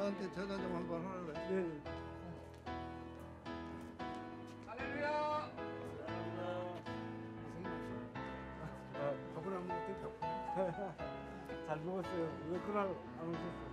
나한테 전화 좀 한번 하래. 네. 할렐루야. 밥을 안 먹을 때 배고파. 잘 먹었어요. 왜 그날 안 오셨어요?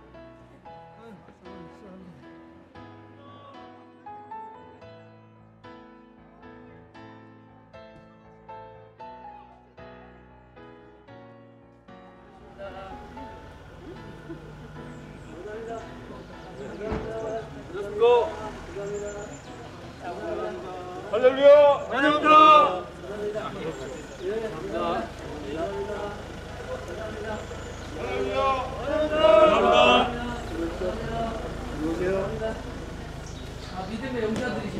할렐루야. 환영합니다. 믿음의 영자들이시.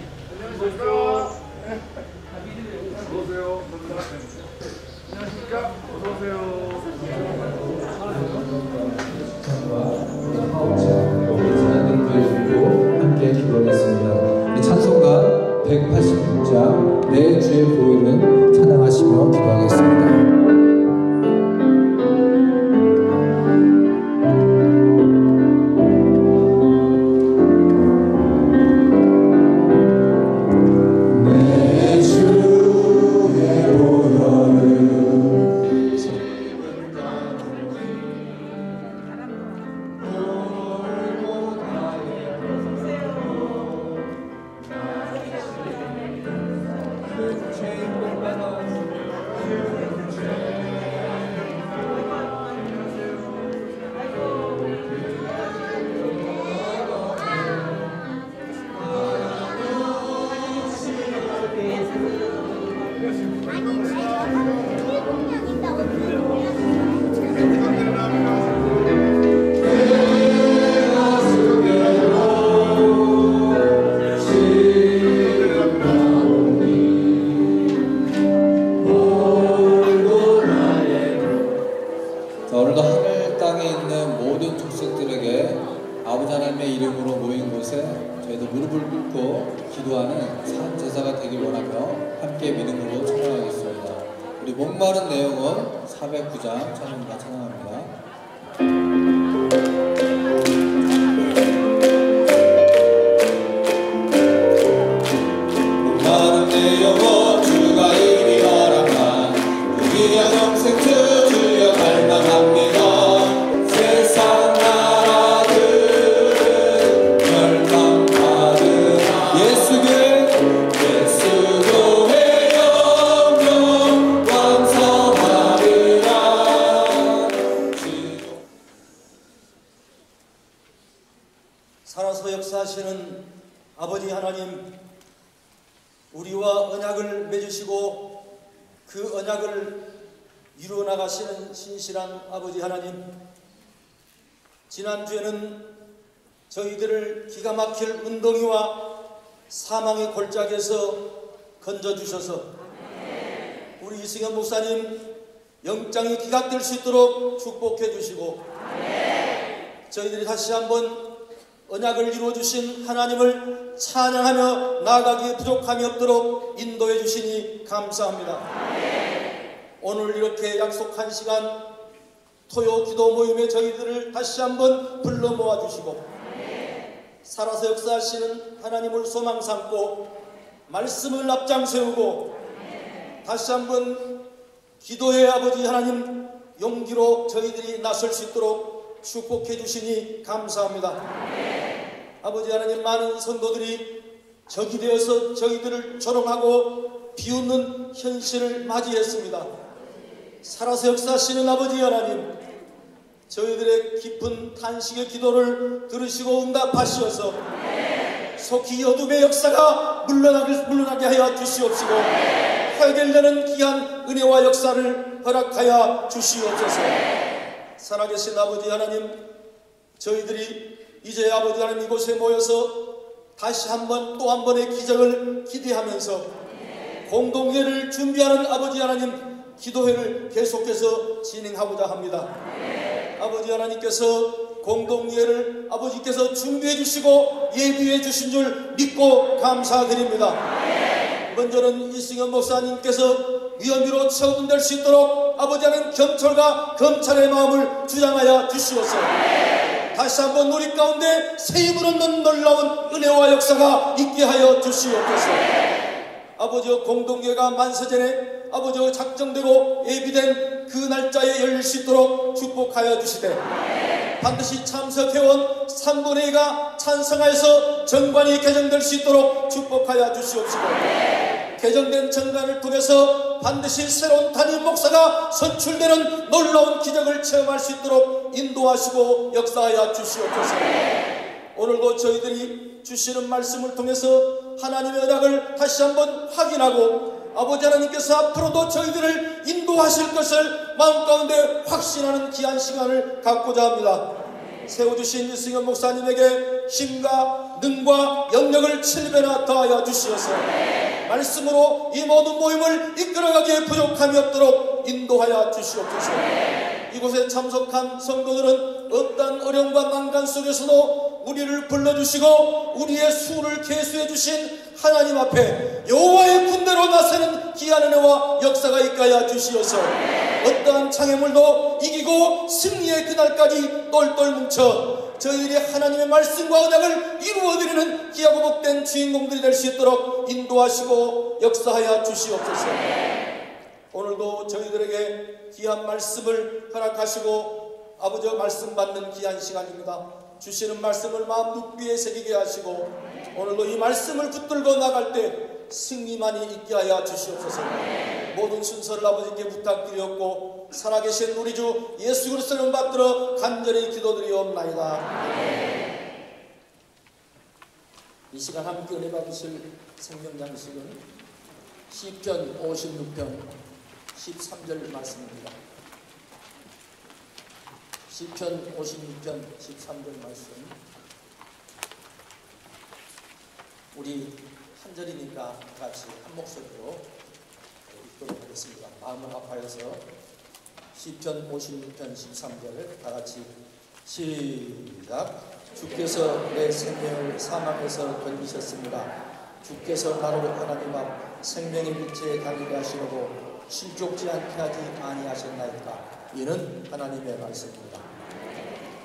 어서오세요. 안녕하십니까. 어서오세요. 함께 기도하겠습니다. 우리 찬송가 186장 내 주의 보혈은 찬양하시며 기도하겠습니다. 오늘도 하늘 땅에 있는 모든 족속들에게 아버지 하나님의 이름으로 모인 곳에 저희도 무릎을 꿇고 기도하는 산 제사가 되길 원하며 함께 믿음으로 찬양하겠습니다. 우리 목마른 내용은 409장 찬양합니다. 찬양합니다. 목마른 내 영혼 주가 이리 허락한 그 귀한 영생 주여 갈망합니다. 세상 나라들 멸망받으나 예수교회 영영 왕성하리라. 살아서 역사하시는 아버지 하나님, 우리와 언약을 맺으시고 그 언약을 이루어 나가시는 신실한 아버지 하나님, 지난주에는 저희들을 기가 막힐 운동이와 사망의 골짜기에서 건져주셔서 우리 이승현 목사님 영장이 기각될 수 있도록 축복해 주시고 저희들이 다시 한번 언약을 이루어 주신 하나님을 찬양하며 나아가기에 부족함이 없도록 인도해 주시니 감사합니다. 오늘 이렇게 약속한 시간 토요 기도 모임에 저희들을 다시 한번 불러 모아주시고 살아서 역사하시는 하나님을 소망 삼고 말씀을 앞장 세우고 다시 한번 기도의 아버지 하나님 용기로 저희들이 나설 수 있도록 축복해 주시니 감사합니다. 아버지 하나님, 많은 성도들이 적이 되어서 저희들을 조롱하고 비웃는 현실을 맞이했습니다. 살아서 역사하시는 아버지 하나님, 저희들의 깊은 탄식의 기도를 들으시고 응답하시어서 속히 어둠의 역사가 물러나게 하여 주시옵시고 해결되는 귀한 은혜와 역사를 허락하여 주시옵소서. 살아계신 아버지 하나님, 저희들이 이제 아버지 하나님 이곳에 모여서 다시 한번 또 한 번의 기적을 기대하면서 공동회를 준비하는 아버지 하나님 기도회를 계속해서 진행하고자 합니다. 아버지 하나님께서 공동회를 아버지께서 준비해 주시고 예비해 주신 줄 믿고 감사드립니다. 먼저는 이승현 목사님께서 위원으로 처분될 수 있도록 아버지 하나님 경찰과 검찰의 마음을 주장하여 주시옵소서. 다시 한번 우리 가운데 새 힘을 얻는 놀라운 은혜와 역사가 있게 하여 주시옵소서. 아버지여, 공동회가 만세전에 아버지여 작정되고 예비된 그 날짜에 열릴 수 있도록 축복하여 주시되 반드시 참석해온 3분의 2가 찬성하여서 정관이 개정될 수 있도록 축복하여 주시옵시고 개정된 정관을 통해서 반드시 새로운 담임 목사가 선출되는 놀라운 기적을 체험할 수 있도록 인도하시고 역사하여 주시옵소서. 오늘도 저희들이 주시는 말씀을 통해서 하나님의 언약을 다시 한번 확인하고 아버지 하나님께서 앞으로도 저희들을 인도하실 것을 마음 가운데 확신하는 귀한 시간을 갖고자 합니다. 세워주신 이승현 목사님에게 힘과 능과 영역을 7배나 더하여 주시어서 말씀으로 이 모든 모임을 이끌어가기에 부족함이 없도록 인도하여 주시옵소서. 이곳에 참석한 성도들은 어떤 어려움과 난간 속에서도 우리를 불러주시고 우리의 수를 계수해 주신 하나님 앞에 여호와의 군대로 나서는 귀한 은혜와 역사가 있게 하여 주시어서 어떠한 장애물도 이기고 승리의 그날까지 똘똘 뭉쳐 저희들이 하나님의 말씀과 언약을 이루어드리는 귀하고 복된 주인공들이 될 수 있도록 인도하시고 역사하여 주시옵소서. 오늘도 저희들에게 귀한 말씀을 허락하시고 아버지 말씀 받는 귀한 시간입니다. 주시는 말씀을 마음 묵비에 새기게 하시고 오늘도 이 말씀을 붙들고 나갈 때 승리만이 있게 하여 주시옵소서. 모든 순서를 아버지께 부탁드렸고 살아계신 우리 주 예수 그리스도를 받들어 간절히 기도드리옵나이다. 이 시간 함께 은혜 받으실 생명 양식은 시편 56편 13절 말씀입니다. 시편 56편 13절 말씀, 우리 한 절이니까 같이 한 목소리로 읽도록 하겠습니다. 마음을 합하여서 시편 56편 13절 다 같이 시작. 주께서 내 생명을 사망에서 건지셨습니다. 주께서 나로 하나님 앞 생명의 빛에 다니게 하시려고 실족지 않게 하지 아니하셨나이까. 이는 하나님의 말씀입니다.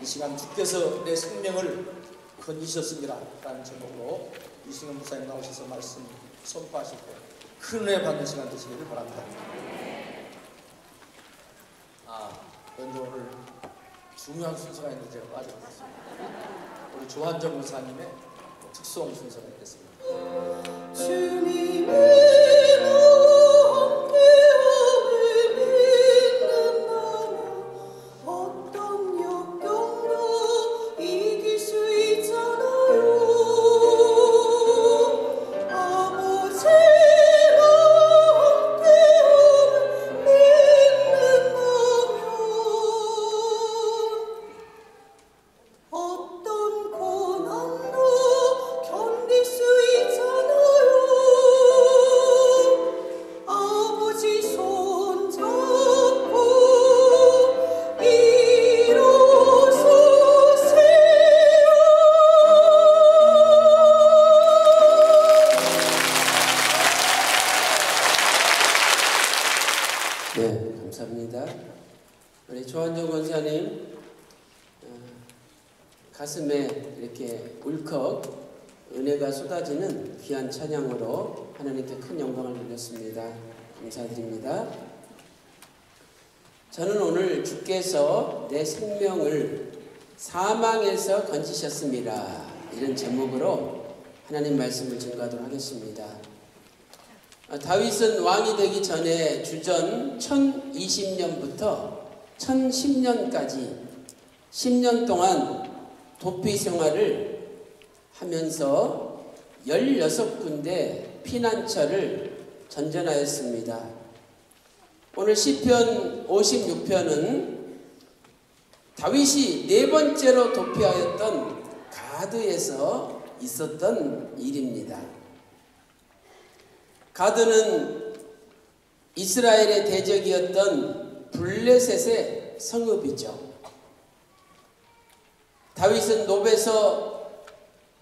이 시간 주께서 내 생명을 건지셨습니다 라는 제목으로 이승현 목사님 나오셔서 말씀 선포하실 때 큰 은혜 받는 시간 되시기를 바랍니다. 먼저 오늘 중요한 순서가 있는데 제가 빠져버렸습니다. 우리 조한정 목사님의 특송 순서가 있겠습니다. 네, 감사합니다. 우리 조한정 권사님 가슴에 이렇게 울컥 은혜가 쏟아지는 귀한 찬양으로 하나님께 큰 영광을 돌렸습니다. 감사드립니다. 저는 오늘 주께서 내 생명을 사망에서 건지셨습니다. 이런 제목으로 하나님 말씀을 증거하도록 하겠습니다. 다윗은 왕이 되기 전에 주전 1020년부터 1010년까지 10년 동안 도피 생활을 하면서 16군데 피난처를 전전하였습니다. 오늘 시편 56편은 다윗이 4번째로 도피하였던 가드에서 있었던 일입니다. 가드는 이스라엘의 대적이었던 블레셋의 성읍이죠. 다윗은 노베에서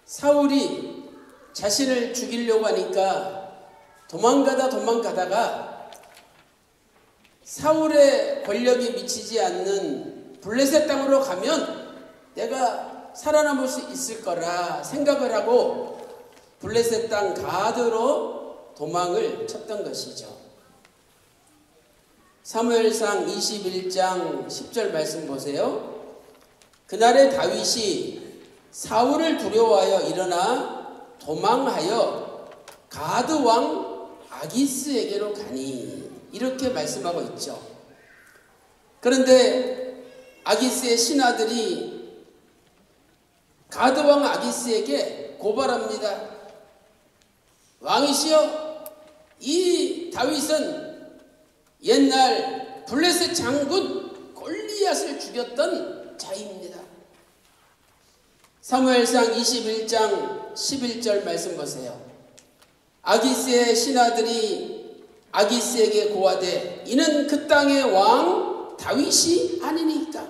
사울이 자신을 죽이려고 하니까 도망가다가 사울의 권력이 미치지 않는 블레셋 땅으로 가면 내가 살아남을 수 있을 거라 생각을 하고 블레셋 땅 가드로 도망을 쳤던 것이죠. 사무엘상 21장 10절 말씀 보세요. 그날에 다윗이 사울을 두려워하여 일어나 도망하여 가드 왕 아기스에게로 가니, 이렇게 말씀하고 있죠. 그런데 아기스의 신하들이 가드 왕 아기스에게 고발합니다. 왕이시여, 이 다윗은 옛날 블레셋 장군 골리앗을 죽였던 자입니다. 사무엘상 21장 11절 말씀 보세요. 아기스의 신하들이 아기스에게 고하되 이는 그 땅의 왕 다윗이 아니니까.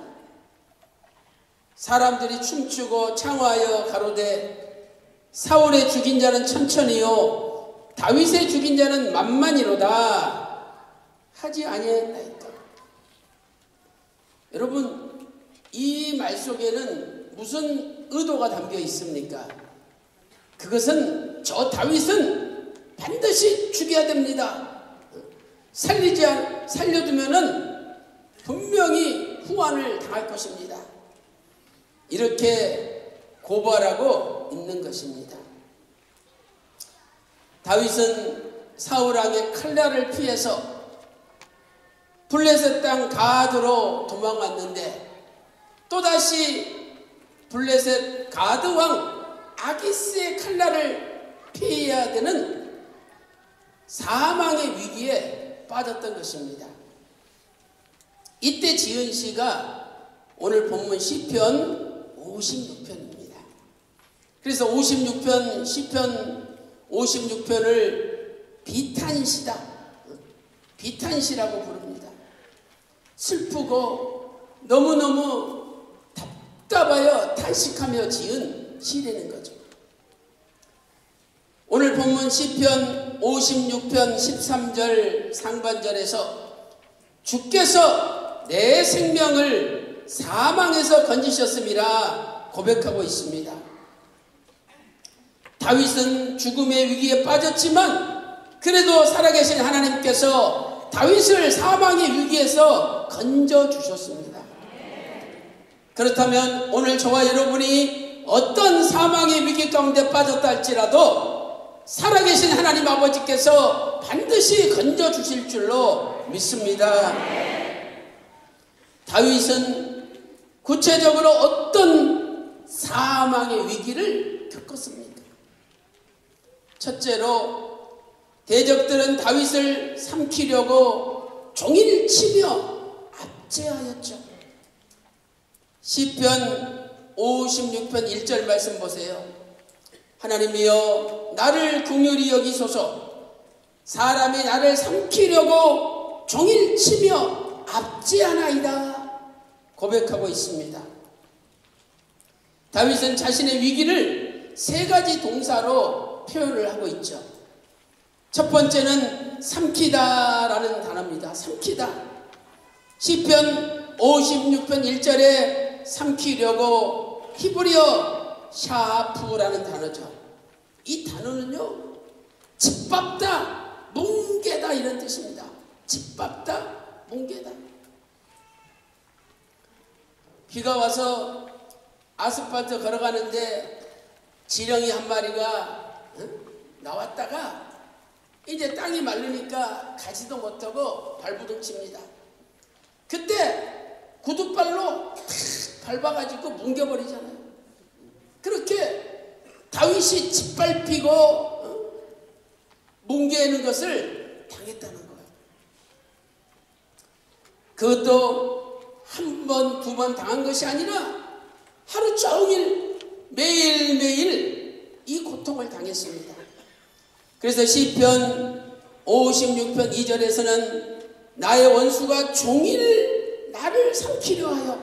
사람들이 춤추고 창화하여 가로되 사울의 죽인 자는 천천히요 다윗의 죽인 자는 만만이로다 하지 아니하였나이까. 여러분, 이 말 속에는 무슨 의도가 담겨 있습니까? 그것은 저 다윗은 반드시 죽여야 됩니다. 살려두면은 분명히 후환을 당할 것입니다. 이렇게 고발하고 있는 것입니다. 다윗은 사울왕의 칼날을 피해서 블레셋 땅 가드로 도망왔는데 또다시 블레셋 가드 왕 아기스의 칼날을 피해야 되는 사망의 위기에 빠졌던 것입니다. 이때 지은 시가 오늘 본문 시편 56편입니다. 그래서 56편 시편 56편을 비탄시다, 비탄시라고 부릅니다. 슬프고 너무너무 답답하여 탄식하며 지은 시라는 거죠. 오늘 본문 시편 56편 13절 상반절에서 주께서 내 생명을 사망에서 건지셨음이라 고백하고 있습니다. 다윗은 죽음의 위기에 빠졌지만 그래도 살아계신 하나님께서 다윗을 사망의 위기에서 건져주셨습니다. 그렇다면 오늘 저와 여러분이 어떤 사망의 위기 가운데 빠졌다 할지라도 살아계신 하나님 아버지께서 반드시 건져주실 줄로 믿습니다. 다윗은 구체적으로 어떤 사망의 위기를 겪었습니까? 첫째로 대적들은 다윗을 삼키려고 종일 치며 압제하였죠. 시편 56편 1절 말씀 보세요. 하나님이여 나를 긍휼히 여기소서. 사람이 나를 삼키려고 종일 치며 압제하나이다 고백하고 있습니다. 다윗은 자신의 위기를 3가지 동사로 표현을 하고 있죠. 첫 번째는 삼키다라는 단어입니다. 삼키다. 시편 56편 1절에 삼키려고 히브리어 샤프라는 단어죠. 이 단어는요, 짓밟다, 뭉개다 이런 뜻입니다. 짓밟다, 뭉개다. 비가 와서 아스팔트 걸어가는데 지렁이 한 마리가 나왔다가 이제 땅이 마르니까 가지도 못하고 발부둥 칩니다. 그때 구두발로 탁 밟아가지고 뭉개버리잖아요. 그렇게 다윗이 짓밟히고 뭉개는 것을 당했다는 거예요. 그것도 한 번, 두 번 당한 것이 아니라 하루 종일 매일매일 이 고통을 당했습니다. 그래서 시편 56편 2절에서는 나의 원수가 종일 나를 삼키려 하여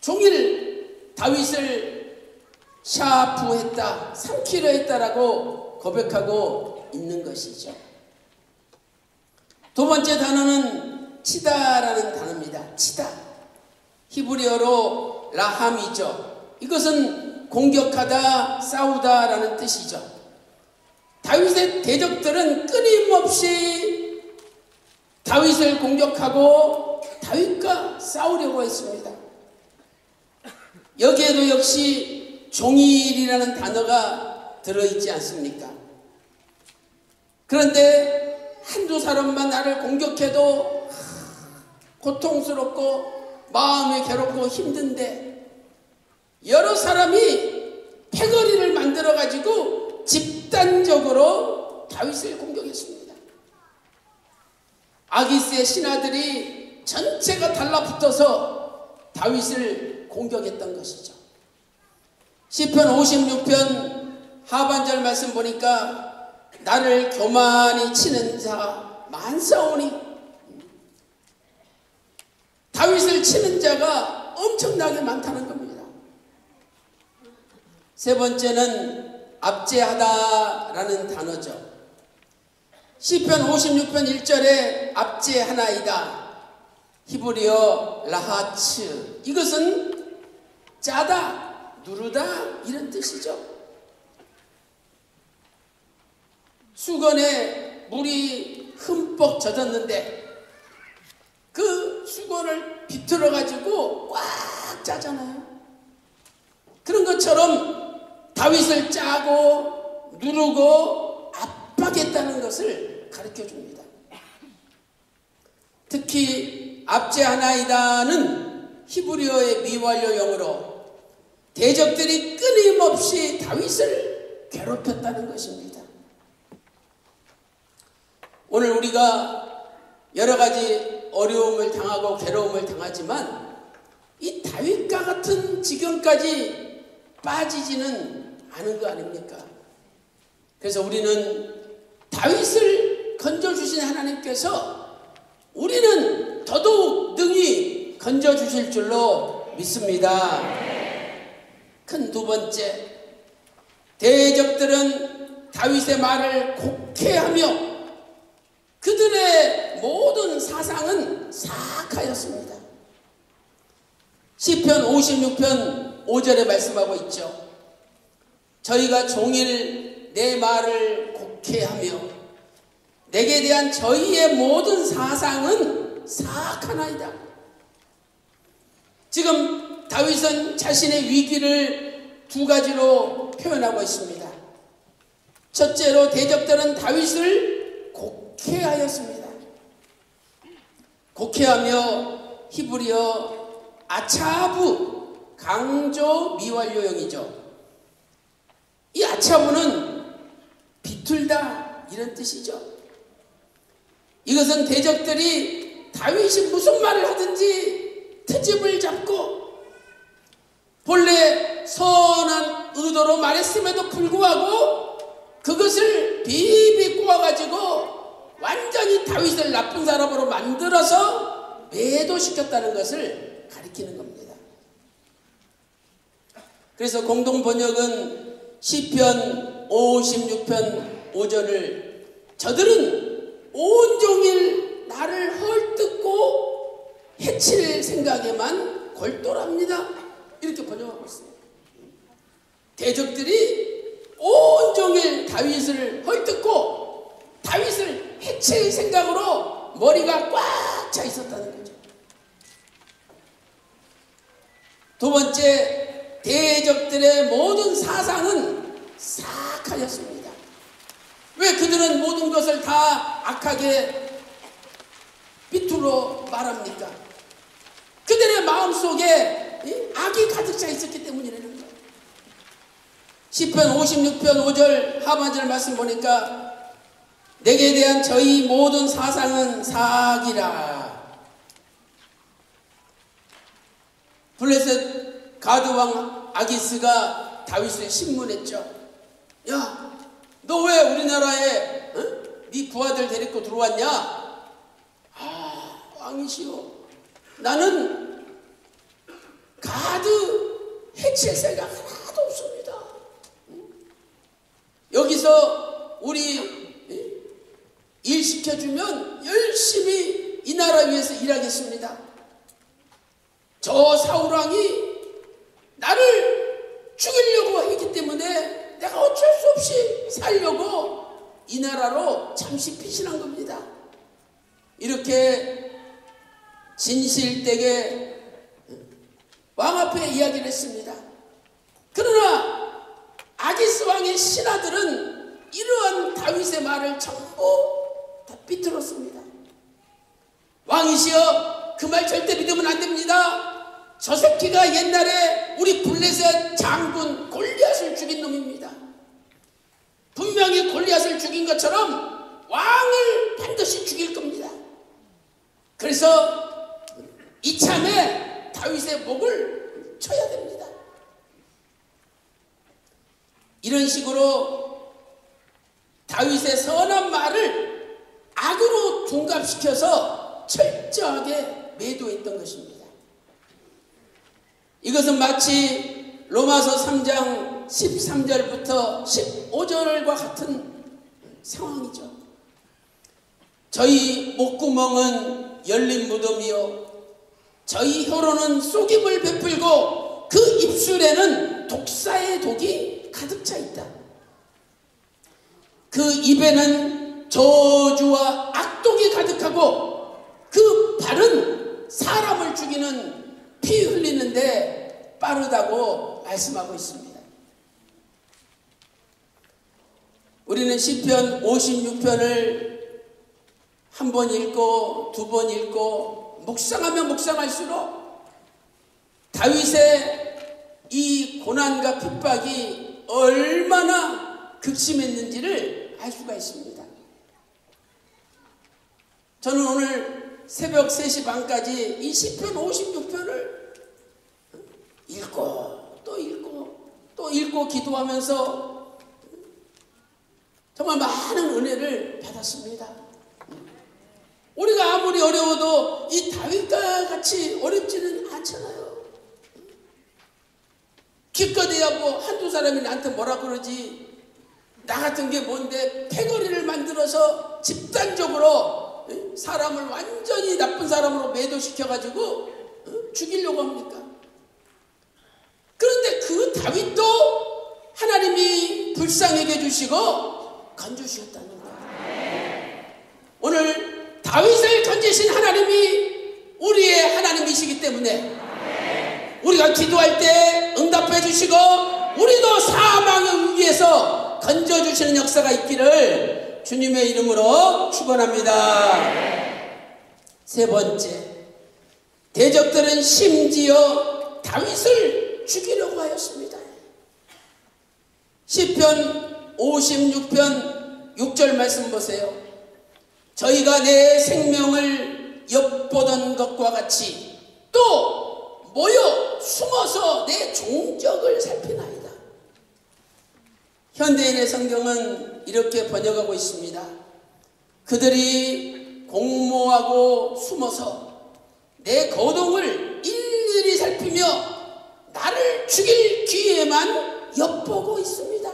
종일 다윗을 샤프했다, 삼키려 했다라고 고백하고 있는 것이죠. 두 번째 단어는 치다라는 단어입니다. 치다. 히브리어로 라함이죠. 이것은 공격하다, 싸우다라는 뜻이죠. 다윗의 대적들은 끊임없이 다윗을 공격하고 다윗과 싸우려고 했습니다. 여기에도 역시 종일이라는 단어가 들어있지 않습니까? 그런데 한두 사람만 나를 공격해도 고통스럽고 마음이 괴롭고 힘든데 여러 사람이 패거리를 만들어가지고 집단적으로 다윗을 공격했습니다. 아기스의 신하들이 전체가 달라붙어서 다윗을 공격했던 것이죠. 시편 56편 하반절 말씀 보니까 나를 교만히 치는 자 많사오니, 다윗을 치는 자가 엄청나게 많다는 겁니다. 세 번째는 압제하다라는 단어죠. 시편 56편 1절에 압제하나이다. 히브리어 라하츠. 이것은 짜다, 누르다 이런 뜻이죠. 수건에 물이 흠뻑 젖었는데 그 수건을 비틀어 가지고 꽉 짜잖아요. 그런 것처럼 다윗을 짜고 누르고 압박했다는 것을 가르쳐 줍니다. 특히 압제하나이다는 히브리어의 미완료형으로 대적들이 끊임없이 다윗을 괴롭혔다는 것입니다. 오늘 우리가 여러 가지 어려움을 당하고 괴로움을 당하지만 이 다윗과 같은 지경까지 빠지지는 않은 거 아닙니까? 그래서 우리는 다윗을 건져주신 하나님께서 우리는 더더욱 능히 건져주실 줄로 믿습니다. 큰 두 번째, 대적들은 다윗의 말을 곡해하며 그들의 모든 사상은 사악하였습니다. 시편 56편 5절에 말씀하고 있죠. 저희가 종일 내 말을 곡해하며 내게 대한 저희의 모든 사상은 사악하나이다. 지금 다윗은 자신의 위기를 두 가지로 표현하고 있습니다. 첫째로 대적들은 다윗을 곡해하였습니다. 곡해하며 히브리어 아차부, 강조 미완료형이죠. 이 아차부는 비틀다 이런 뜻이죠. 이것은 대적들이 다윗이 무슨 말을 하든지 트집을 잡고 본래 선한 의도로 말했음에도 불구하고 그것을 비비 꼬아가지고 완전히 다윗을 나쁜 사람으로 만들어서 매도시켰다는 것을 가리키는 겁니다. 그래서 공동 번역은 시편 56편 5절을 저들은 온종일 나를 헐뜯고 해칠 생각에만 골똘합니다. 이렇게 번역하고 있어요. 대적들이 온종일 다윗을 헐뜯고 다윗을 해칠 생각으로 머리가 꽉 차 있었다는 거죠. 두 번째, 대적들의 모든 사상은 사악하였습니다. 왜 그들은 모든 것을 다 악하게 비틀어 말합니까? 그들의 마음속에 악이 가득 차 있었기 때문이라는 거예요. 시편 56편 5절 하반절 말씀 보니까 내게 대한 저희 모든 사상은 사악이라. 블레셋 가드왕 아기스가 다윗을 신문했죠. 야, 너 왜 우리나라에 네 부하들 데리고 들어왔냐? 아, 왕이시여, 나는 가드 해칠 생각 하나도 없습니다. 여기서 우리 일 시켜주면 열심히 이 나라 위해서 일하겠습니다. 저 사울왕이 나를 죽이려고 했기 때문에 내가 어쩔 수 없이 살려고 이 나라로 잠시 피신한 겁니다. 이렇게 진실되게 왕 앞에 이야기를 했습니다. 그러나 아기스 왕의 신하들은 이러한 다윗의 말을 전부 다 비틀었습니다. 왕이시여, 그 말 절대 믿으면 안 됩니다. 저 새끼가 옛날에 우리 블레셋 장군 골리앗을 죽인 놈입니다. 분명히 골리앗을 죽인 것처럼 왕을 반드시 죽일 겁니다. 그래서 이참에 다윗의 목을 쳐야 됩니다. 이런 식으로 다윗의 선한 말을 악으로 둔갑시켜서 철저하게 매도했던 것입니다. 이것은 마치 로마서 3장 13절부터 15절과 같은 상황이죠. 저희 목구멍은 열린 무덤이요, 저희 혀로는 속임을 베풀고 그 입술에는 독사의 독이 가득 차 있다. 그 입에는 저주와 악독이 가득하고 그 발은 사람을 죽이는 피 흘리는데 빠르다고 말씀하고 있습니다. 우리는 시편 56편을 한 번 읽고 두 번 읽고 묵상하면 묵상할수록 다윗의 이 고난과 핍박이 얼마나 극심했는지를 알 수가 있습니다. 저는 오늘 새벽 3시 반까지 이 시편 56편을 읽고 또 읽고 또 읽고 기도하면서 정말 많은 은혜를 받았습니다. 우리가 아무리 어려워도 이 다윗과 같이 어렵지는 않잖아요. 기껏해야 뭐 한두 사람이 나한테 뭐라 그러지, 나 같은 게 뭔데 패거리를 만들어서 집단적으로 사람을 완전히 나쁜 사람으로 매도시켜가지고 죽이려고 합니까? 그런데 그 다윗도 하나님이 불쌍하게 해주시고 건져주셨다는 거예요. 오늘 다윗을 건지신 하나님이 우리의 하나님이시기 때문에 우리가 기도할 때 응답해 주시고 우리도 사망의 위기에서 건져주시는 역사가 있기를 주님의 이름으로 축원합니다. 세 번째, 대적들은 심지어 다윗을 죽이려고 하였습니다. 시편 56편 6절 말씀 보세요. 저희가 내 생명을 엿보던 것과 같이 또 모여 숨어서 내 종적을 살피나이다. 현대인의 성경은 이렇게 번역하고 있습니다. 그들이 공모하고 숨어서 내 거동을 일일이 살피며 나를 죽일 기회만 엿보고 있습니다.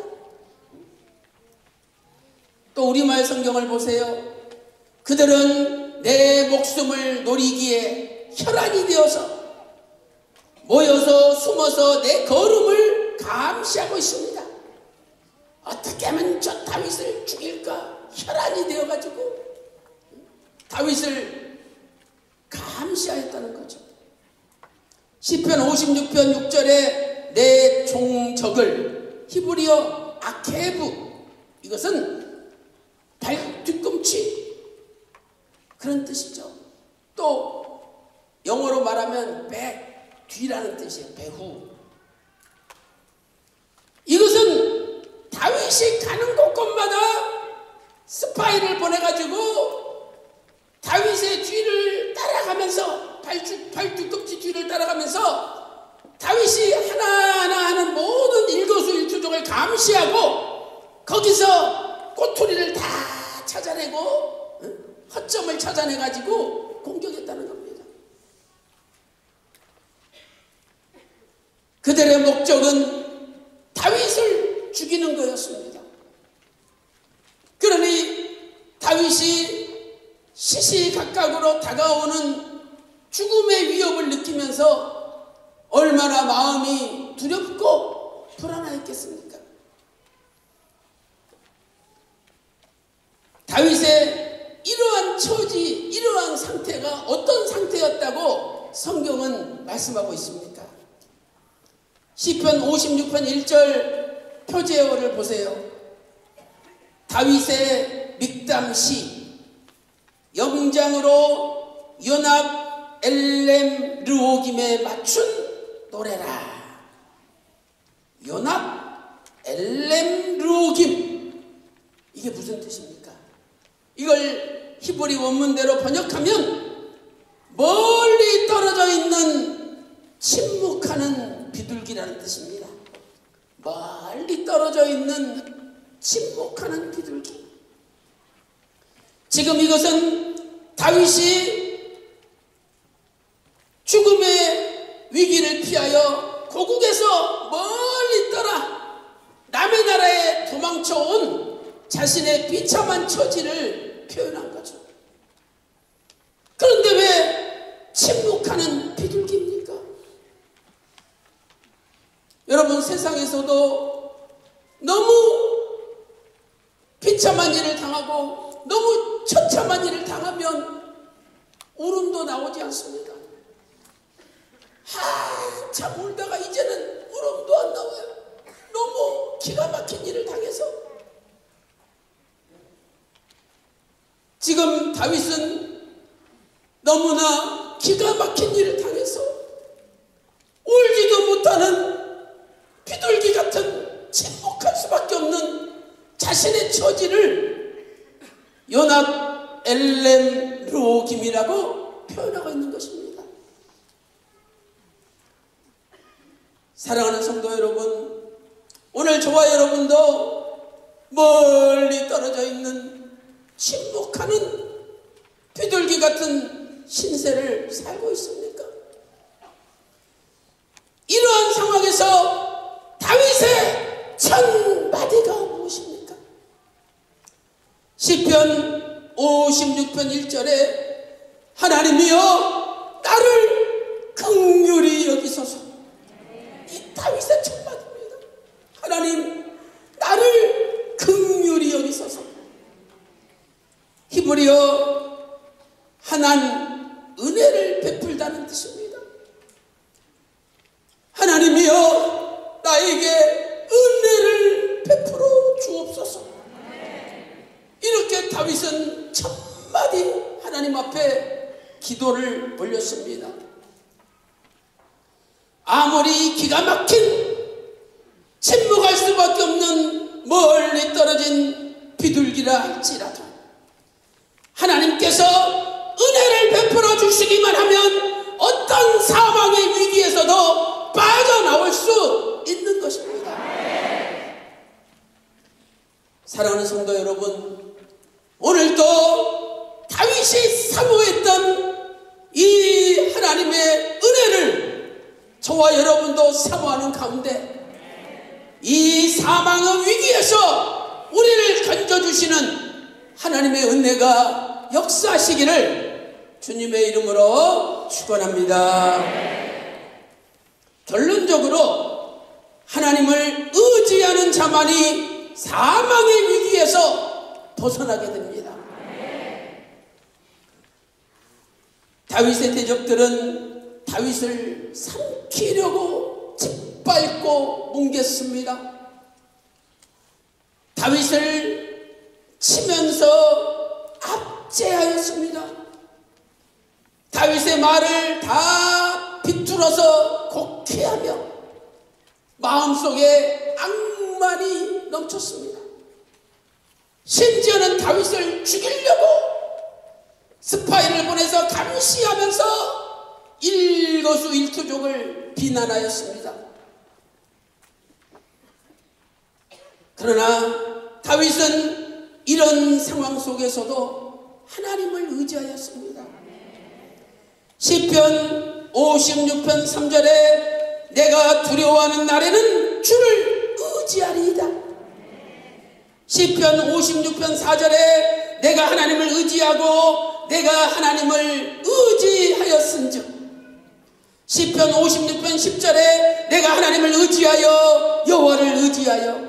또 우리말 성경을 보세요. 그들은 내 목숨을 노리기에 혈안이 되어서 모여서 숨어서 내 걸음을 감시하고 있습니다. 어떻게 하면 저 다윗을 죽일까 혈안이 되어가지고 다윗을 감시하였다는 거죠. 시편 56편 6절에 내 종적을 히브리어 아케브, 이것은 그런 뜻이죠. 또 영어로 말하면 back, 뒤라는 뜻이에요. 배후. 이것은 다윗이 가는 곳곳마다 스파이를 보내가지고 다윗의 뒤를 따라가면서 발뒤꿈치 뒤를 따라가면서 다윗이 하나하나 하는 모든 일거수일투족을 감시하고 거기서 꼬투리를 다 찾아내고 허점을 찾아내가지고 공격했다는 겁니다. 그들의 목적은 다윗을 죽이는 거였습니다. 그러니 다윗이 시시각각으로 다가오는 죽음의 위협을 느끼면서 얼마나 마음이 두렵고 불안하였겠습니까? 다윗의 이러한 처지, 이러한 상태가 어떤 상태였다고 성경은 말씀하고 있습니까? 시편 56편 1절 표제어를 보세요. 다윗의 믹담시, 영장으로 연합 엘렘 르오김에 맞춘 노래라. 연합 엘렘 르오김, 이게 무슨 뜻입니까? 이걸 히브리 원문대로 번역하면 멀리 떨어져 있는 침묵하는 비둘기라는 뜻입니다. 멀리 떨어져 있는 침묵하는 비둘기. 지금 이것은 다윗이 죽음의 위기를 피하여 고국에서 멀리 떠나 남의 나라에 도망쳐온 자신의 비참한 처지를 표현한 거죠. 그런데 왜 침묵하는 비둘기입니까? 여러분, 세상에서도 너무 비참한 일을 당하고 너무 처참한 일을 당하면 울음도 나오지 않습니다. 한참 울다가 이제는 울음도 안 나와요. 너무 기가 막힌 일을 당해서. 지금 다윗은 너무나 기가 막힌 일을 당해서 울지도 못하는 비둘기 같은 침묵할 수밖에 없는 자신의 처지를 연합 엘렘 르오김이라고 표현하고 있는 것입니다. 사랑하는 성도 여러분, 오늘 저와 여러분도 멀리 떨어져 있는 침묵하는 비둘기 같은 신세를 살고 있습니까? 이러한 상황에서 다윗의 첫 마디가 무엇입니까? 시편 56편 1절에 하나님이여 나를 긍휼히 여기소서. 이 다윗의 첫 마디입니다. 하나님 나를 긍휼히 여기소서. 히브리어 하난, 은혜를 베풀다는 뜻입니다. 하나님이여 나에게 은혜를 베풀어 주옵소서. 이렇게 다윗은 첫 마디 하나님 앞에 기도를 올렸습니다. 아무리 기가 막힌 침묵할 수밖에 없는 멀리 떨어진 비둘기라 할지라도 하나님께서 은혜를 베풀어 주시기만 하면 어떤 사망의 위기에서도 빠져나올 수 있는 것입니다. 사랑하는 성도 여러분, 오늘도 다윗이 사모했던 이 하나님의 은혜를 저와 여러분도 사모하는 가운데 이 사망의 위기에서 우리를 건져주시는 하나님의 은혜가 역사하시기를 주님의 이름으로 축원합니다. 결론적으로 하나님을 의지하는 자만이 사망의 위기에서 벗어나게 됩니다. 다윗의 대적들은 다윗을 삼키려고 짓밟고 뭉갰습니다. 다윗을 치면서 압제하였습니다. 다윗의 말을 다 비틀어서 곡해하며 마음속에 악만이 넘쳤습니다. 심지어는 다윗을 죽이려고 스파이를 보내서 감시하면서 일거수일투족을 비난하였습니다. 그러나 다윗은 이런 상황 속에서도 하나님을 의지하였습니다. 시편 56편 3절에 내가 두려워하는 날에는 주를 의지하리이다. 시편 56편 4절에 내가 하나님을 의지하고 내가 하나님을 의지하였은즉 시편 56편 10절에 내가 하나님을 의지하여 여호와를 의지하여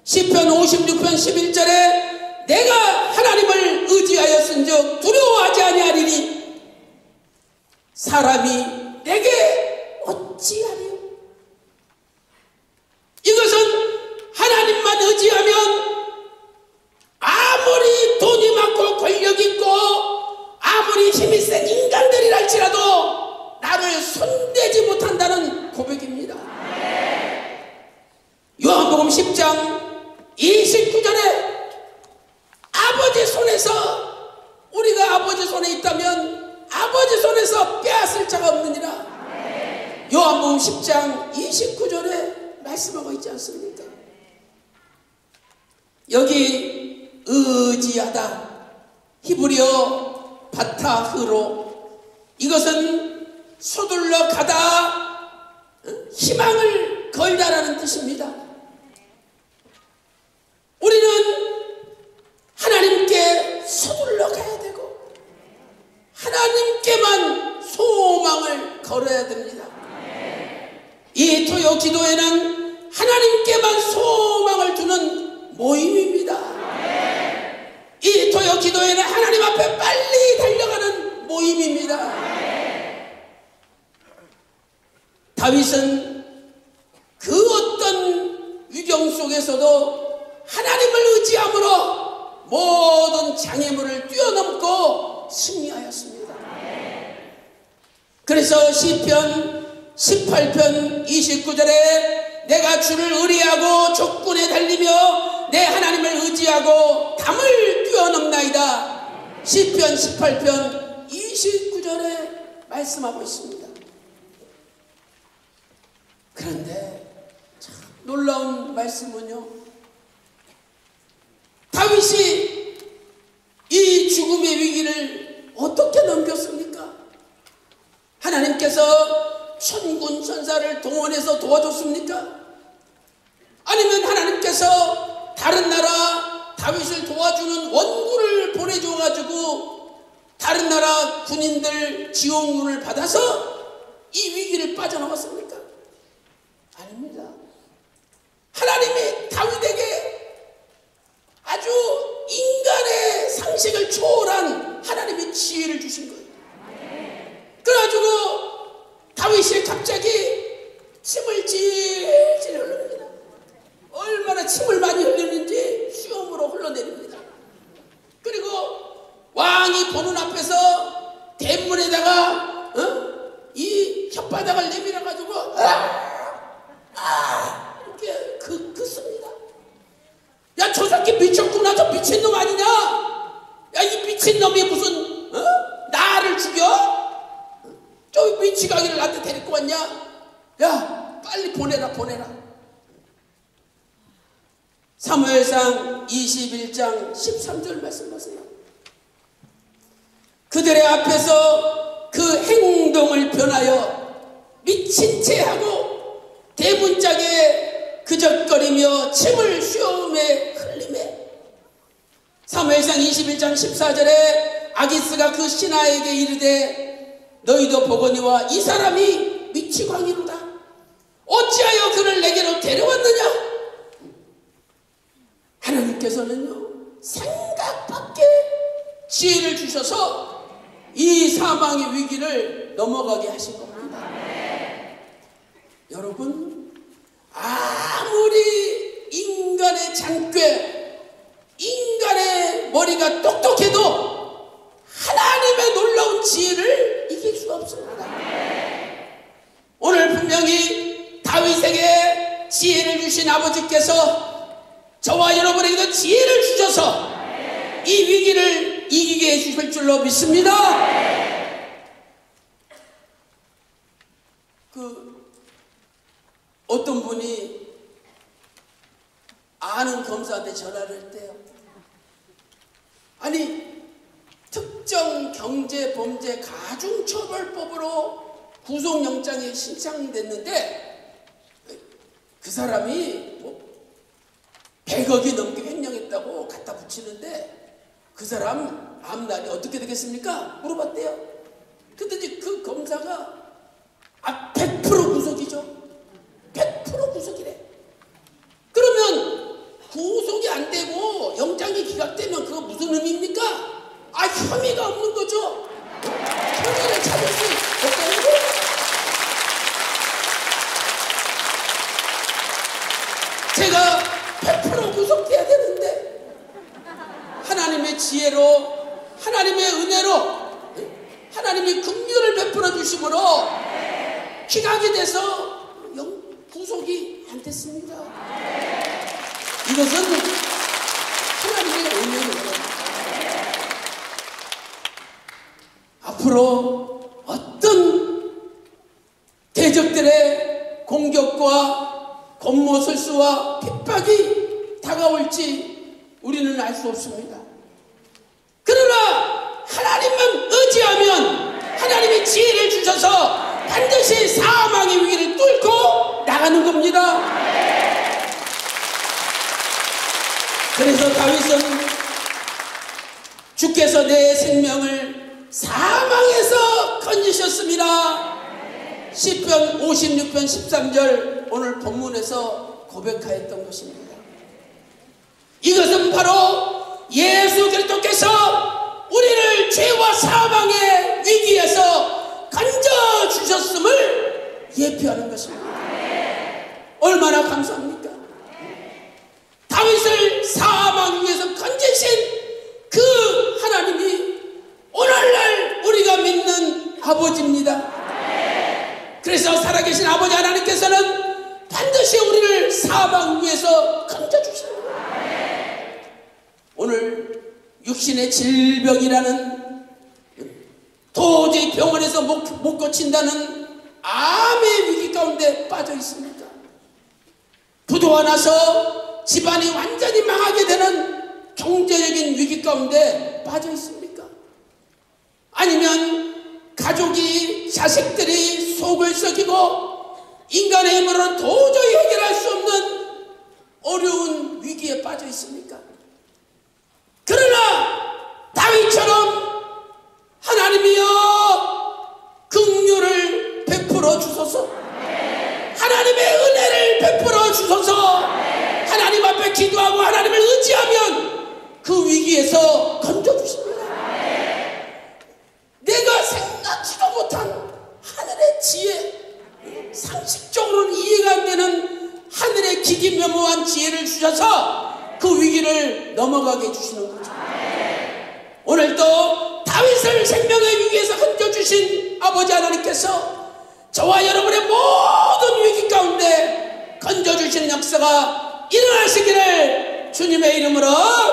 시편 56편 11절에 내가 하나님을 의지하였은즉 두려워하지 아니하리니 사람이 내게 어찌하리요. 이것은 하나님만 의지하면 아무리 돈이 많고 권력이 있고 아무리 힘이 센 인간들이랄지라도 나를 손대지 못한다는 고백입니다. 요한복음 10장 29절에 아버지 손에서 우리가 아버지 손에 있다면 아버지 손에서 빼앗을 자가 없느니라. 요한복음 10장 29절에 말씀하고 있지 않습니까? 여기 의지하다 히브리어 바타흐로 이것은 서둘러 가다 희망을 걸다라는 뜻입니다. 우리는 하나님께 서둘러 가야 되고 하나님께만 소망을 걸어야 됩니다. 이 토요 기도회는 하나님께만 소망을 두는 모임입니다. 이 토요 기도회는 하나님 앞에 빨리 달려가는 모임입니다. 다윗은 그 어떤 위경 속에서도 하나님을 의지함으로 모든 장애물을 뛰어넘고 승리하였습니다. 그래서 시편 18편 29절에 내가 주를 의뢰하고 적군에 달리며 내 하나님을 의지하고 담을 뛰어넘나이다. 시편 18편 29절에 말씀하고 있습니다. 그런데 참 놀라운 말씀은요, 다윗이 이 죽음의 위기를 어떻게 넘겼습니까? 하나님께서 천군 천사를 동원해서 도와줬습니까? 아니면 하나님께서 다른 나라 다윗을 도와주는 원군을 보내줘가지고 다른 나라 군인들 지원군을 받아서 이 위기를 빠져나왔습니까? 아닙니다. 하나님이 다윗에게 아주 인간의 상식을 초월한 하나님의 지혜를 주신 거예요. 그래가지고 다윗이 갑자기 침을 질질 흘립니다. 얼마나 침을 많이 흘리는지 수염으로 흘러내립니다. 그리고 왕이 보는 앞에서 대문에다가 이 혓바닥을 내밀어가지고 이렇게 긋습니다. 야, 저 새끼 미쳤구나. 저 미친놈 아니냐? 야, 이 미친놈이 무슨 나를 죽여? 저 미치광이를 나한테 데리고 왔냐? 야, 빨리 보내라. 사무엘상 21장 13절 말씀하세요. 그들의 앞에서 그 행동을 변하여 미친 채 하고 대문짝에 그적거리며 침을 수염에 흘리매. 사무엘상 21장 14절에 아기스가 그 신하에게 이르되 너희도 보거니와 이 사람이 미치광이로다. 어찌하여 그를 내게로 데려왔느냐? 하나님께서는요, 생각 밖에 지혜를 주셔서 이 사망의 위기를 넘어가게 하신 겁니다. 여러분, 아무리 인간의 잔꾀, 인간의 머리가 똑똑해도 하나님의 놀라운 지혜를 이길 수가 주신 아버지께서 저와 여러분에게도 지혜를 주셔서 이 위기를 이기게 해주실 줄로 믿습니다. 어떤 분이 아는 검사한테 전화를 했대요. 아니, 특정 경제범죄 가중처벌법으로 구속영장이 신청됐는데 그 사람이 뭐 100억이 넘게 횡령했다고 갖다 붙이는데 그 사람 앞날이 어떻게 되겠습니까? 물어봤대요. 그랬더니 그 검사가 100% 구속이죠. 100% 구속이래. 그러면 구속이 안 되고 영장이 기각되면 그거 무슨 의미입니까? 혐의가 없는 거죠. 혐의를 찾을 수 없다는 거예요. 제가 100% 구속돼야 되는데 하나님의 지혜로, 하나님의 은혜로, 하나님이 긍휼을 베풀어 주심으로 기각이 돼서 구속이 안 됐습니다. 이것은 하나님의 은혜입니다. 앞으로 어떤 대적들의 공격과 권모술수와 핍박이 다가올지 우리는 알 수 없습니다. 그러나 하나님만 의지하면 하나님이 지혜를 주셔서 반드시 사망의 위기를 뚫고 나가는 겁니다. 그래서 다윗은 주께서 내 생명을 사망에서 건지셨습니다. 시편 56편 13절 오늘 본문에서 고백하였던 것입니다. 이것은 바로 예수 그리스도께서 우리를 죄와 사망의 위기에서 건져주셨음을 예표하는 것입니다. 얼마나 감사합니까? 다윗을 사망 위에서 건지신 그 하나님이 오늘날 우리가 믿는 아버지입니다. 그래서 살아계신 아버지 하나님께서는 반드시 우리를 사망 위에서 건져주십니다. 오늘 육신의 질병이라는 도저히 병원에서 못 고친다는 암의 위기 가운데 빠져 있습니까? 부도가 나서 집안이 완전히 망하게 되는 경제적인 위기 가운데 빠져 있습니까? 아니면 가족이, 자식들이 속을 썩이고 인간의 힘으로는 도저히 해결할 수 없는 어려운 위기에 빠져 있습니까? 그러나 다윗처럼 하나님이여 긍휼을 베풀어 주소서, 하나님의 은혜를 베풀어 주소서, 하나님 앞에 기도하고 하나님을 의지하면 그 위기에서 건져주십니다. 내가 생각지도 못한 하늘의 지혜, 상식적으로는 이해가 안 되는 하늘의 기기묘모한 지혜를 주셔서 그 위기를 넘어가게 해주시는 거죠. 오늘도 다윗을 생명의 위기에서 건져주신 아버지 하나님께서 저와 여러분의 모든 위기 가운데 건져주시는 역사가 일어나시기를 주님의 이름으로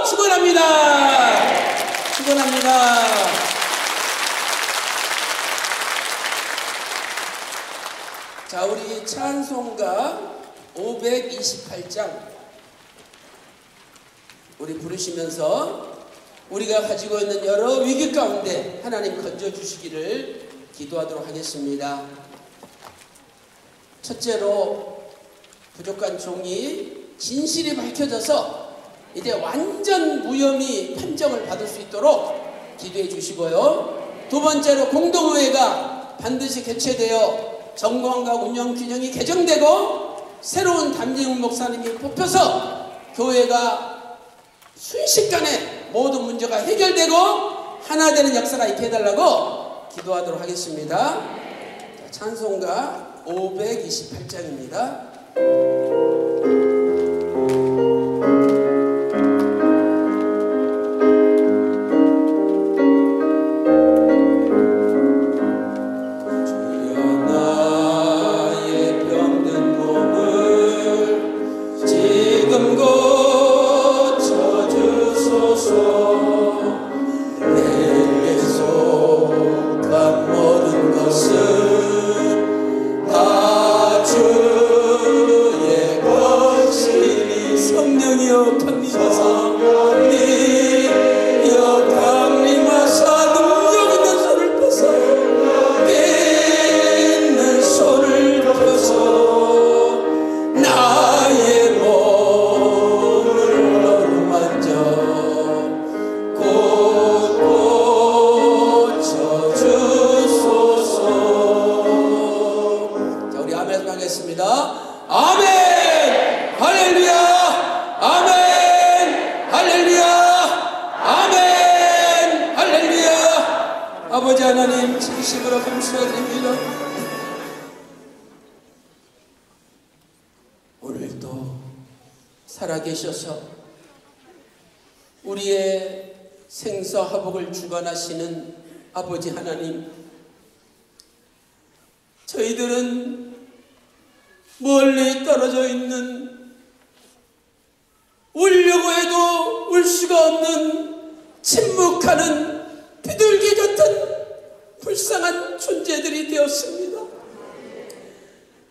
축원합니다. 축원합니다. 자, 우리 찬송가 528장 우리 부르시면서 우리가 가지고 있는 여러 위기 가운데 하나님 건져주시기를 기도하도록 하겠습니다. 첫째로 부족한 종이 진실이 밝혀져서 이제 완전 무혐의 판정을 받을 수 있도록 기도해 주시고요. 두 번째로 공동의회가 반드시 개최되어 정관과 운영 균형이 개정되고 새로운 담임 목사님이 뽑혀서 교회가 순식간에 모든 문제가 해결되고 하나 되는 역사가 있게 해달라고 기도하도록 하겠습니다. 찬송가 528장입니다. 진심으로 감사드립니다. 오늘도 살아계셔서 우리의 생사화복을 주관하시는 아버지 하나님, 저희들은 멀리 떨어져 있는 울려고 해도 울 수가 없는 침묵하는 비둘기 같은 불쌍한 존재들이 되었습니다.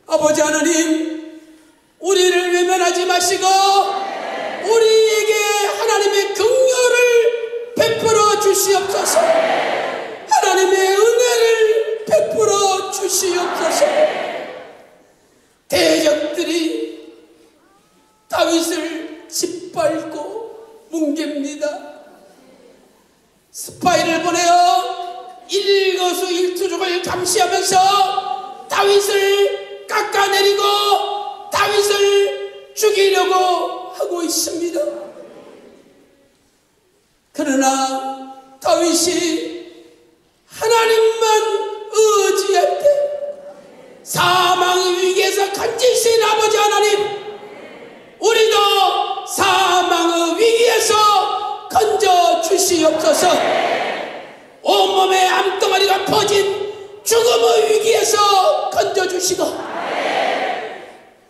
아버지 하나님, 우리를 외면하지 마시고 우리에게 하나님의 긍휼을 베풀어 주시옵소서. 하나님의 은혜를 베풀어 주시옵소서. 대적들이 다윗을 짓밟고 뭉갭니다. 스파이를 보내어 일거수일투족을 감시하면서 다윗을 깎아내리고 다윗을 죽이려고 하고 있습니다. 그러나 다윗이 하나님만 의지할 때 사망의 위기에서 건지신 아버지 하나님, 우리도 사망의 위기에서 건져 주시옵소서. 온몸에 암덩어리가 퍼진 죽음의 위기에서 건져 주시고,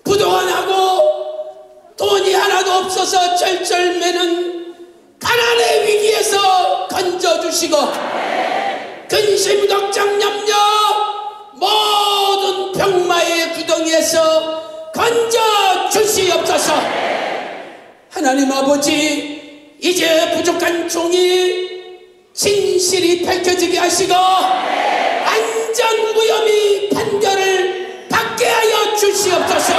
부도하고 돈이 하나도 없어서 절절매는 가난의 위기에서 건져 주시고, 근심 걱정 염려 모든 병마의 구덩이에서 건져 주시옵소서. 하나님 아버지, 이제 부족한 종이 진실이 밝혀지게 하시고 안전무혐의 판결을 받게 하여 주시옵소서.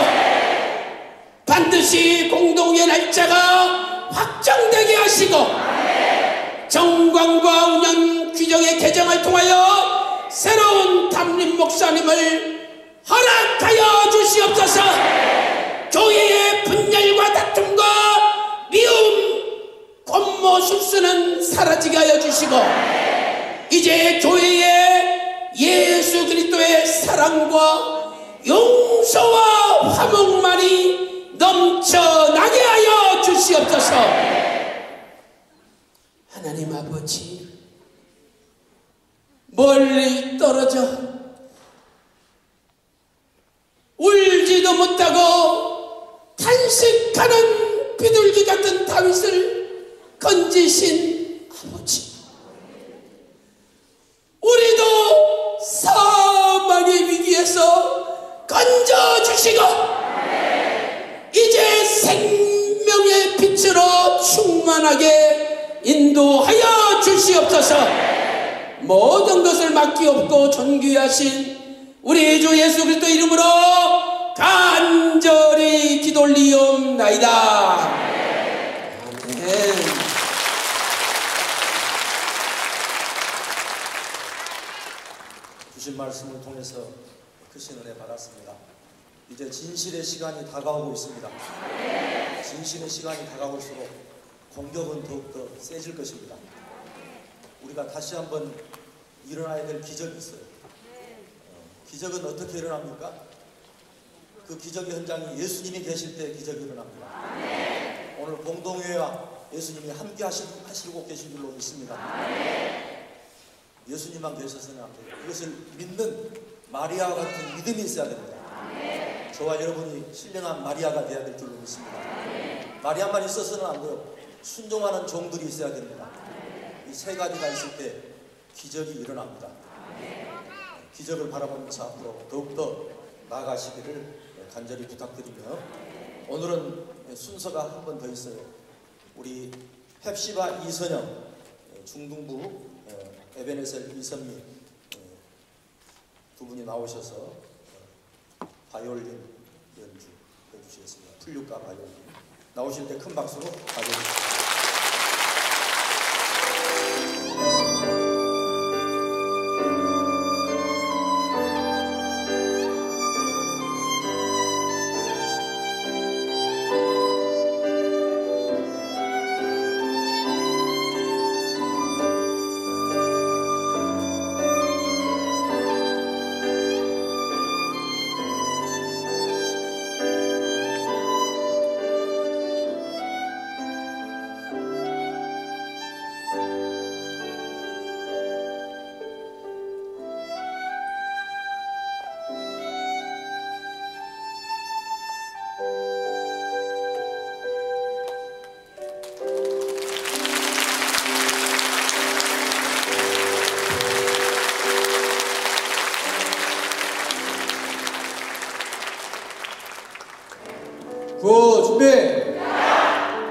반드시 공동의 날짜가 확정되게 하시고 정광과 운영 규정의 개정을 통하여 새로운 담임 목사님을 허락하여 주시옵소서. 교회의 분열과 다툼과 미움, 권모 술수는 사라지게 하여 주시고 이제 교회에 예수 그리스도의 사랑과 용서와 화목만이 넘쳐나게 하여 주시옵소서. 하나님 아버지, 멀리 떨어져 울지도 못하고 탄식하는 비둘기 같은 다윗을 건지신 아버지, 우리도 사망의 위기에서 건져주시고 이제 생명의 빛으로 충만하게 인도하여 주시옵소서. 모든 것을 맡기옵고 존귀하신 우리 주 예수 그리스도 이름으로 간절히 기도 올리옵나이다. 아멘. 주신 말씀을 통해서 크신 은혜 받았습니다. 이제 진실의 시간이 다가오고 있습니다. 진실의 시간이 다가올수록 공격은 더욱더 세질 것입니다. 우리가 다시 한번 일어나야 될 기적이 있어요. 기적은 어떻게 일어납니까? 그 기적의 현장이 예수님이 계실 때 기적이 일어납니다. 오늘 공동회와 예수님이 함께 하시고 계신 줄로 믿습니다. 예수님만 계셔서는 안 돼요. 이것을 믿는 마리아와 같은 믿음이 있어야 됩니다. 저와 여러분이 신령한 마리아가 되어야 될 줄로 믿습니다. 마리아만 있어서는 안 돼요. 순종하는 종들이 있어야 됩니다. 이 세 가지가 있을 때 기적이 일어납니다. 기적을 바라보면서 앞으로 더욱더 나아가시기를 간절히 부탁드리며, 오늘은 순서가 한 번 더 있어요. 우리 펩시바 이선영 중등부 에베네셀 이선미 두 분이 나오셔서 바이올린 연주 해주시겠습니다. 플룻과 바이올린 나오실 때 큰 박수로 맞아주십시오.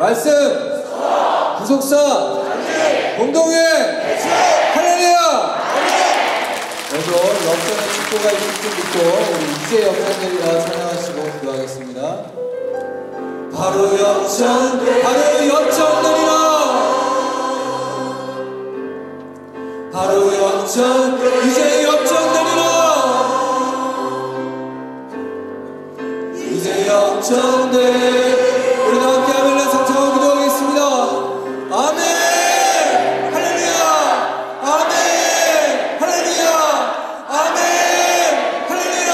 말씀, 구속사, 공동회, 할렐루야! 먼저 역전의 축복가 있을 줄 믿고 우리 이제 역전되리라 찬양하시고 기도하겠습니다. 바로 역전되리라. 바로 이제 역전되리라. 이제 역전돼. 우리 다 함께 아멘 성창하고 기도하겠습니다. 아멘 할렐루야. 아멘 할렐루야. 아멘 할렐루야.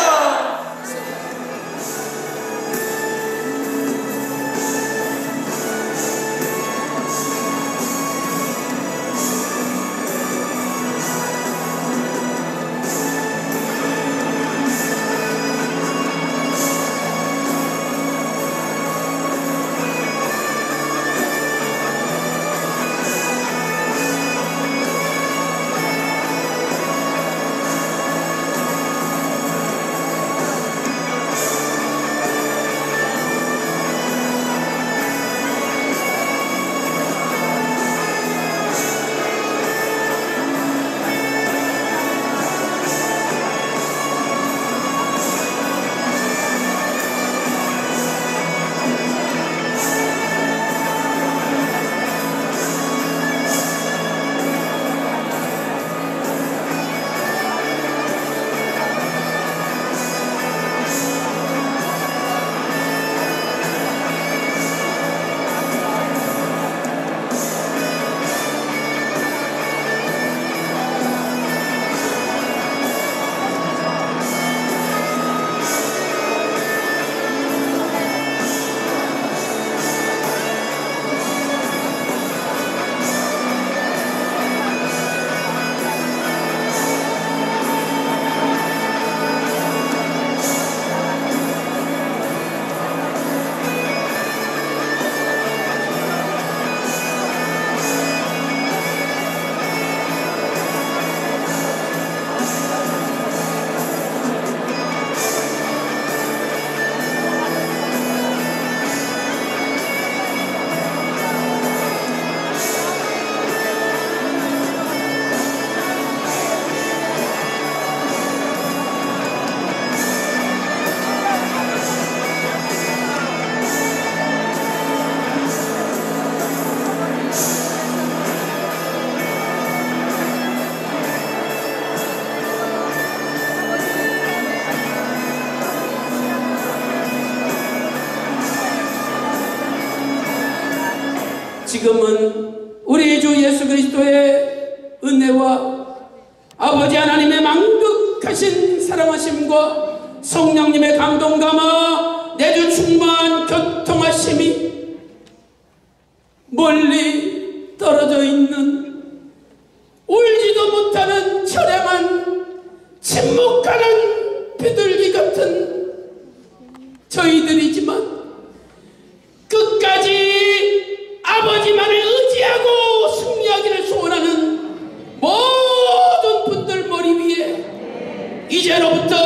지금은 우리 주 예수 그리스도의 은혜와 아버지 하나님의 만극하신 사랑하심과 성령님의 감동감화 내주 충만 교통하심이 멀리 떨어져 있는 울지도 못하는 처량한 침묵하는 비둘기 같은 저희들이지만 끝까지 아버지만을 의지하고 승리하기를 소원하는 모든 분들 머리 위에 이제로부터